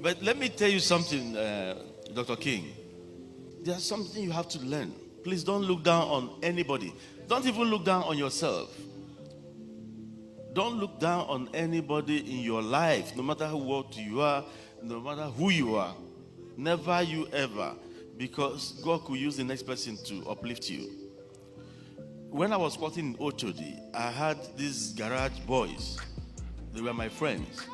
But let me tell you something, Dr. King. There's something you have to learn. Please don't look down on anybody. Don't even look down on yourself. Don't look down on anybody in your life, no matter what you are, no matter who you are. Never you ever, because God could use the next person to uplift you. When I was working in Ochodi, I had these garage boys. They were my friends.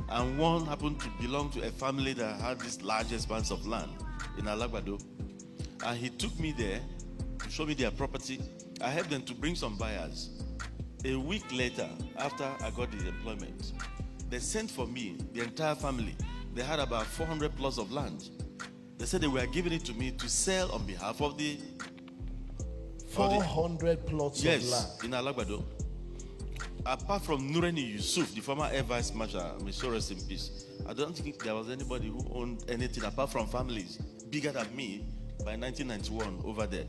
And one happened to belong to a family that had this large expanse of land in Alagbado. And he took me there to show me their property. I helped them to bring some buyers. A week later, after I got the employment, they sent for me, the entire family. They had about 400 plots of land. They said they were giving it to me to sell on behalf of the 400 plots of land. Yes, in Alagbado. Apart from Nureni Yusuf, the former Air Vice Marshal, may so rest in peace, I don't think there was anybody who owned anything apart from families bigger than me by 1991 over there.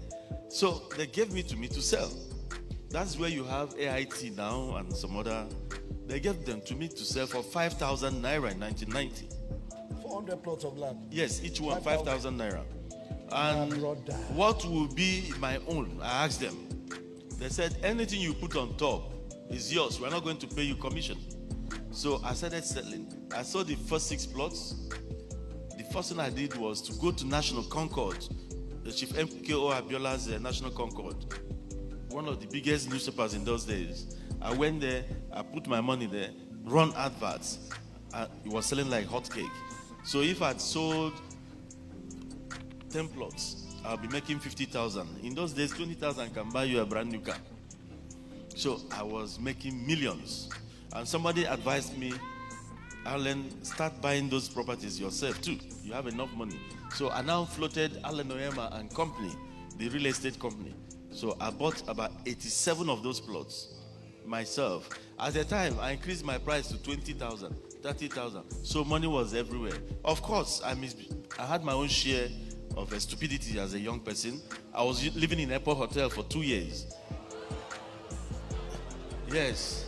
So they gave me to sell. That's where you have AIT now and some other. They gave them to me to sell for 5,000 naira in 1990. 400 plots of land. Yes, each one 5,000 naira. And what will be my own? I asked them. They said anything you put on top is yours. We're not going to pay you commission. So I started settling. I saw the first 6 plots. The first thing I did was to go to National Concord, the Chief MKO Abiola's National Concord, one of the biggest newspapers in those days. I went there, I put my money there, run adverts. It was selling like hotcake. So if I'd sold 10 plots, I'll be making 50,000. In those days, 20,000 can buy you a brand new car. So I was making millions. And somebody advised me, Alan, start buying those properties yourself too. You have enough money. So I now floated Alan Onyema and Company, the real estate company. So I bought about 87 of those plots myself. At the time, I increased my price to 20,000, 30,000. So money was everywhere. Of course, I had my own share of stupidity as a young person. I was living in Airport Hotel for 2 years. Yes.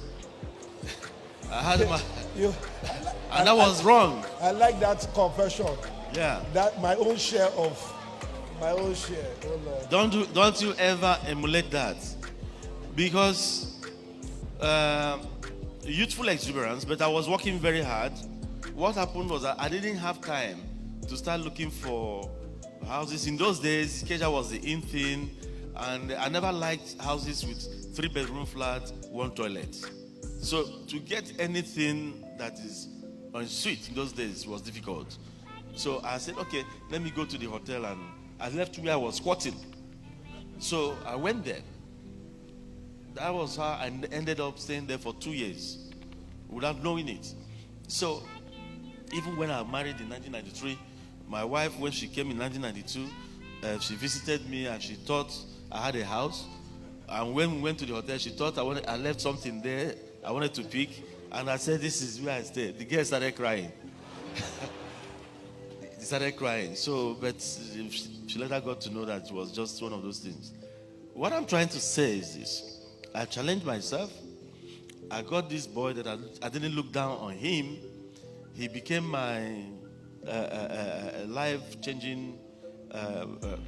I had and that was wrong. I like that confession. Yeah. That my own share. Oh Lord. Don't you ever emulate that, because youthful exuberance. But I was working very hard. What happened was that I didn't have time to start looking for houses. In those days, Keja was the in thing, and I never liked houses with 3-bedroom flat, 1 toilet. So to get anything that is en suite in those days was difficult. So I said, okay, let me go to the hotel, and I left where I was squatting. So I went there. That was how I ended up staying there for 2 years without knowing it. So even when I married in 1993, my wife, when she came in 1992, she visited me and she thought I had a house. And when we went to the hotel, she thought I left something there I wanted to pick. And I said, this is where I stay. The girl started crying. She started crying. So, but she later got to know that it was just one of those things. What I'm trying to say is this. I challenged myself. I got this boy that I didn't look down on him. He became my life-changing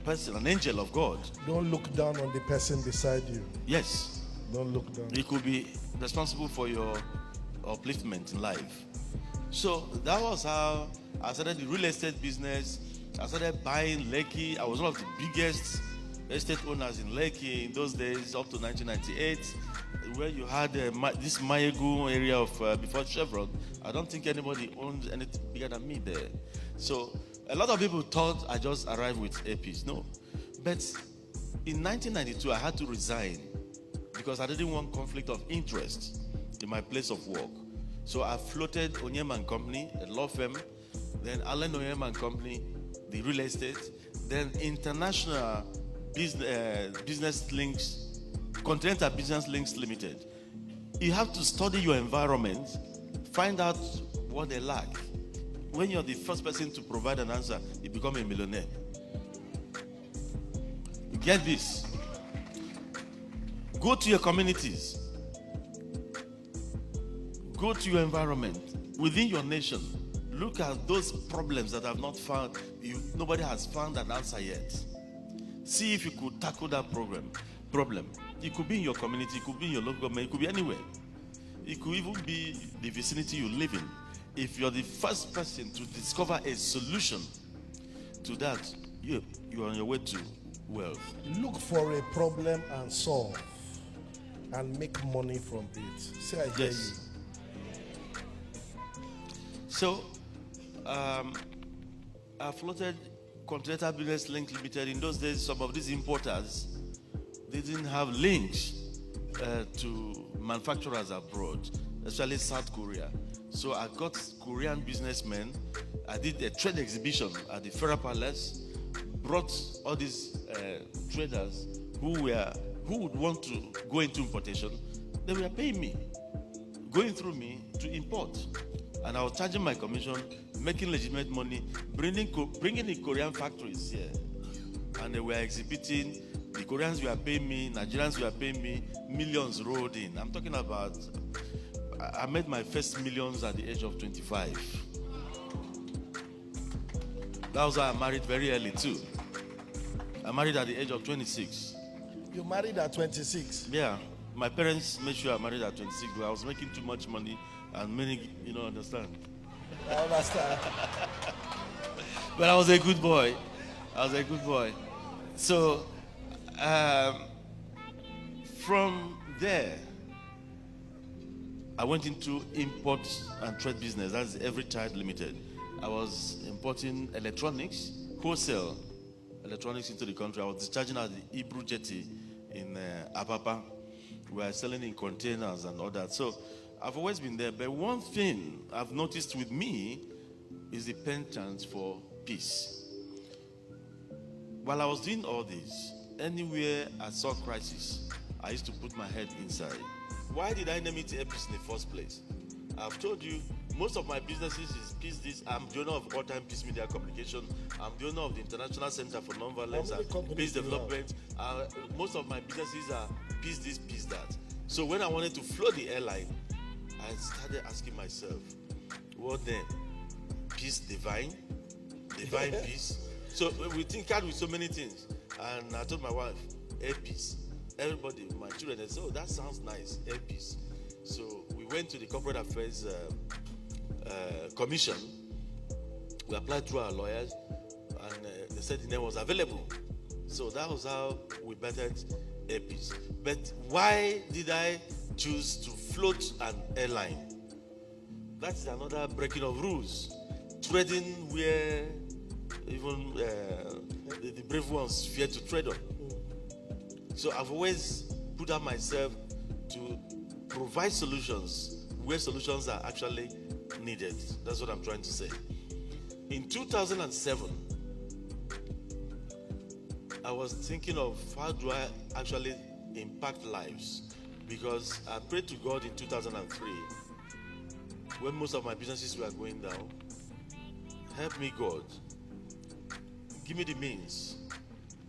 person, an angel of God. Don't look down on the person beside you. Yes. Don't look down. He could be responsible for your upliftment in life. So that was how I started the real estate business. I started buying Lekki. I was one of the biggest estate owners in Lekki in those days, up to 1998, where you had this Mayegu area of before Chevron. I don't think anybody owned anything bigger than me there. So a lot of people thought I just arrived with APs. No. But in 1992, I had to resign because I didn't want conflict of interest in my place of work. So I floated Onyema and Company, a law firm, then Alan Onyema and Company, the real estate, then International Business Links, Continental Business Links Limited. You have to study your environment, find out what they lack. When you're the first person to provide an answer, you become a millionaire. You get this. Go to your communities. Go to your environment, within your nation. look at those problems that have not found, nobody has found an answer yet. See if you could tackle that problem. It could be in your community, it could be in your local government, it could be anywhere. It could even be the vicinity you live in. If you're the first person to discover a solution to that, you're on your way to wealth. Look for a problem and solve, and make money from it. Say I hear Yes. you. So, I floated Continental Business Link Limited. In those days, some of these importers, they didn't have links to manufacturers abroad, especially South Korea. So I got Korean businessmen. I did a trade exhibition at the Federal Palace, brought all these traders who would want to go into importation. They were paying me, going through me to import. And I was charging my commission, making legitimate money, bringing the Korean factories here. And they were exhibiting. The Koreans were paying me, Nigerians were paying me, millions rolled in. I'm talking about, I made my first millions at the age of 25. That was why I married very early too. I married at the age of 26. You married at 26. Yeah, my parents made sure I married at 26, but I was making too much money and many, understand. I understand. But I was a good boy. So, from there, I went into import and trade business. That's Every Child Limited. I was importing electronics, wholesale electronics into the country. I was discharging at the Hebrew Jetty in Apapa. We were selling in containers and all that. So I've always been there. But one thing I've noticed with me is the penchant for peace. While I was doing all this, anywhere I saw crisis, I used to put my head inside. Why did I name it Airpeace in the first place? I've told you, most of my businesses is Peace This. I'm the owner of All Time Peace Media Communication. I'm the owner of the International Center for Nonviolence and Peace Development. Most of my businesses are Peace This, Peace That. So when I wanted to float the airline, I started asking myself, what then? Peace divine? Divine peace? So we think out with so many things. And I told my wife, Airpeace. Everybody, my children, they said, oh, that sounds nice, Airpeace. So we went to the Corporate Affairs Commission. We applied through our lawyers, and they said the name was available. So that was how we bettered Airpeace. But why did I choose to float an airline? That's another breaking of rules. Trading where even the brave ones fear to tread on. So I've always put out myself to provide solutions where solutions are actually needed. That's what I'm trying to say. In 2007, I was thinking of how do I actually impact lives, because I prayed to God in 2003 when most of my businesses were going down. Help me, God. Give me the means,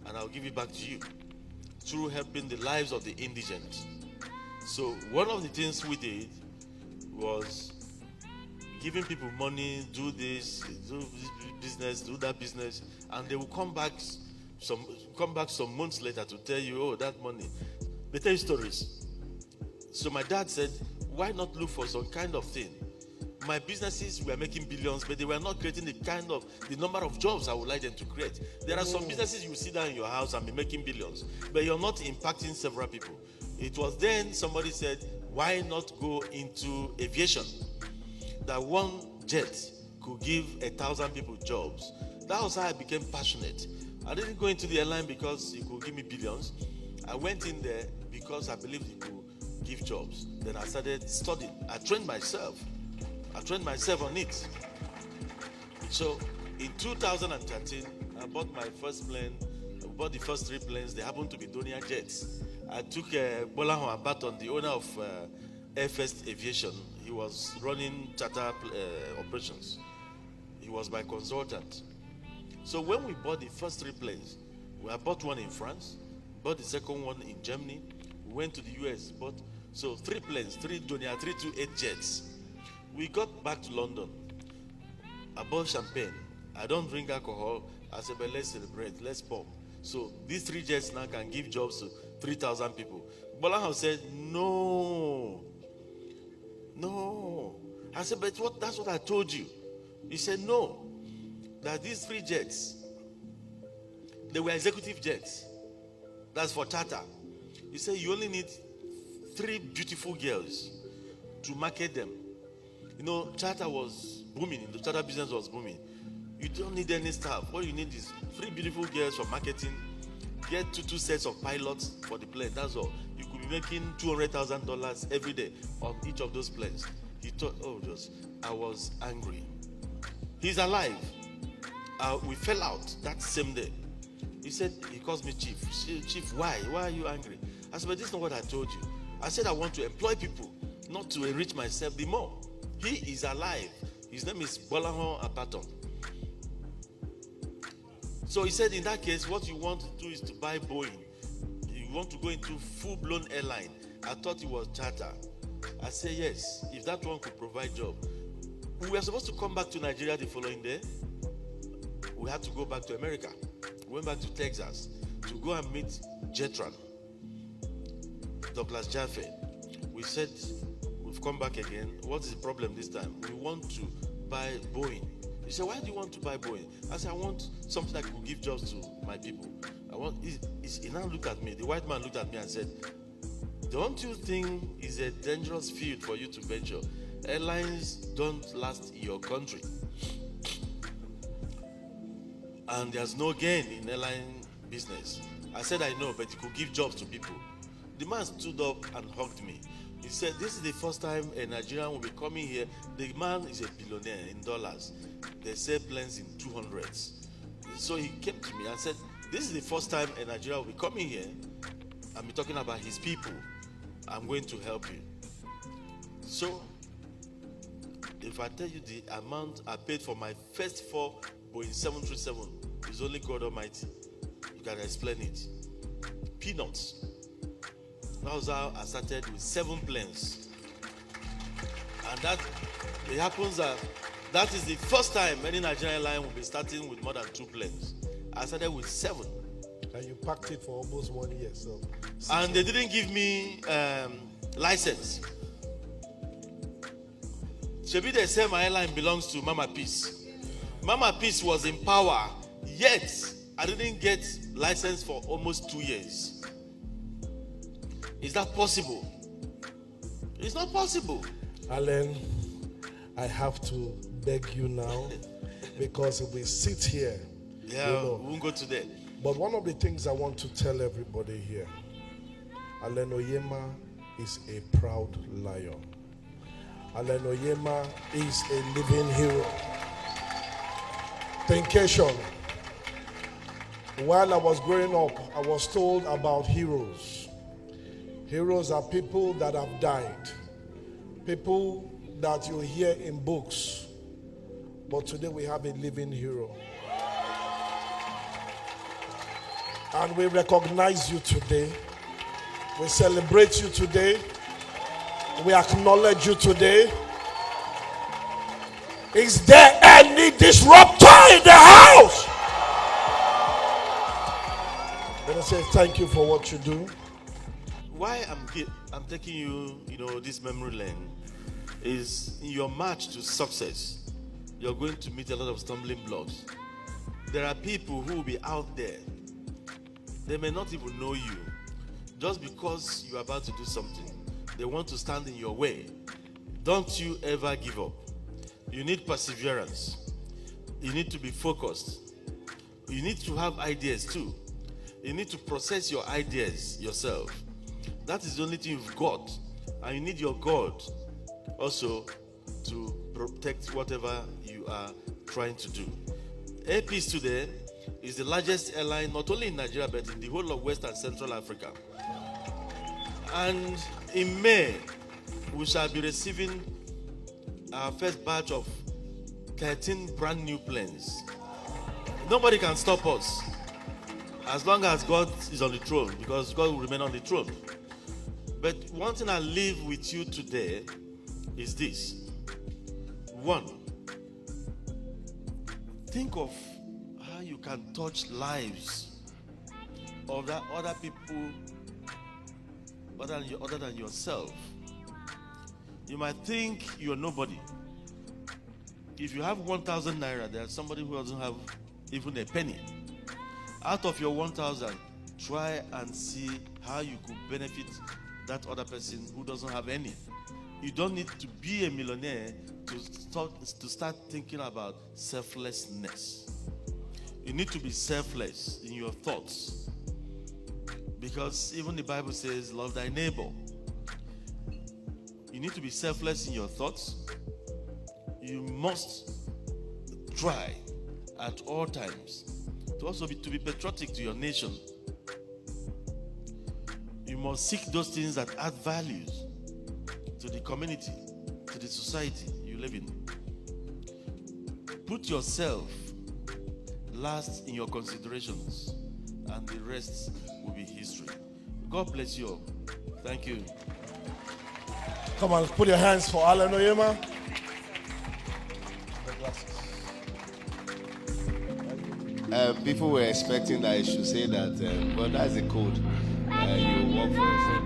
and I'll give it back to you through helping the lives of the indigent. So one of the things we did was giving people money, do this business, do that business, and they will come back some months later to tell you, oh, that money. They tell you stories. So my dad said, why not look for some kind of thing? My businesses were making billions, but they were not creating the number of jobs I would like them to create. There are some businesses you sit down in your house and be making billions, but you're not impacting several people. It was then somebody said, why not go into aviation? That one jet could give 1,000 people jobs. That was how I became passionate. I didn't go into the airline because it could give me billions. I went in there because I believed it could give jobs. Then I started studying. I trained myself on it. So in 2013, I bought my first plane. I bought the first 3 planes. They happened to be Donia jets. I took Bola Abaton, the owner of Air First Aviation. He was running charter operations. He was my consultant. So when we bought the first 3 planes, I bought one in France, bought the second one in Germany. We went to the US, bought 3 planes, 3 Donia 328 jets. We got back to London. above champagne. I don't drink alcohol. I said, but let's celebrate, let's pop. So these 3 jets now can give jobs to 3,000 people. Bolaham said, no. I said, but that's what I told you. He said, no. That these 3 jets, they were executive jets. That's for charter. He said, you only need 3 beautiful girls to market them. You know, charter was booming. The charter business was booming. You don't need any staff. What you need is 3 beautiful girls for marketing. Get two sets of pilots for the plane. That's all. You could be making $200,000 every day on each of those planes. He thought, I was angry. He's alive. We fell out that same day. He said, he calls me chief. Chief, why? Why are you angry? I said, but this is not what I told you. I said I want to employ people, not to enrich myself the more. He is alive. His name is Bolahon Apaton. So he said, in that case, what you want to do is to buy Boeing. You want to go into full-blown airline. I thought it was charter. I said, yes, if that one could provide job. We were supposed to come back to Nigeria the following day. We had to go back to America. We went back to Texas to go and meet Jetran, Douglas Jaffe. We said, we've come back again. What is the problem this time? We want to buy Boeing. He said, why do you want to buy Boeing? I said, I want something that could give jobs to my people. He now looked at me. The white man looked at me and said, don't you think it's a dangerous field for you to venture? Airlines don't last in your country. And there's no gain in airline business. I said, I know, but it could give jobs to people. The man stood up and hugged me. He said, this is the first time a Nigerian will be coming here. The man is a billionaire in dollars. They sell planes in 200s. So he came to me and said, this is the first time a Nigerian will be coming here and be talking about his people. I'm going to help you. So, if I tell you the amount I paid for my first 4 Boeing 737, is only God Almighty. You can explain it. Peanuts. That was how I started with 7 planes. And it happens that is the first time any Nigerian airline will be starting with more than 2 planes. I started with 7. And you packed it for almost 1 year. So. And they didn't give me license. Shebi, they say my airline belongs to Mama Peace. Mama Peace was in power, yet I didn't get license for almost 2 years. Is that possible? It's not possible. Alan, I have to beg you now, because if we sit here, we won't go to that. But one of the things I want to tell everybody here, Alan Onyema is a proud lion. Alan Onyema is a living hero. Thinkation. While I was growing up, I was told about heroes. Heroes are people that have died. People that you hear in books. But today we have a living hero. And we recognize you today. We celebrate you today. We acknowledge you today. Is there any disruptor in the house? Let us say thank you for what you do. Why I'm taking you, this memory lane is in your march to success. You're going to meet a lot of stumbling blocks. There are people who will be out there. They may not even know you. Just because you're about to do something, they want to stand in your way. Don't you ever give up. You need perseverance. You need to be focused. You need to have ideas too. You need to process your ideas yourself. That is the only thing you've got. And you need your God also to protect whatever you are trying to do. Air Peace today is the largest airline not only in Nigeria but in the whole of West and Central Africa. And in May, we shall be receiving our first batch of 13 brand new planes. Nobody can stop us as long as God is on the throne, because God will remain on the throne. But one thing I leave with you today is this. 1, think of how you can touch lives of that other people other than yourself. You might think you're nobody. If you have 1,000 naira, there's somebody who doesn't have even a penny. Out of your 1,000, try and see how you could benefit that other person who doesn't have any. You don't need to be a millionaire to start thinking about selflessness. You need to be selfless in your thoughts, because even the Bible says, love thy neighbor. You need to be selfless in your thoughts. You must try at all times to also be patriotic to your nation. You must seek those things that add values to the community, to the society you live in. Put yourself last in your considerations, and the rest will be history. God bless you all. Thank you. Come on, put your hands for Alan Onyema. People were expecting that I should say that, but that's the code. You work for yourself.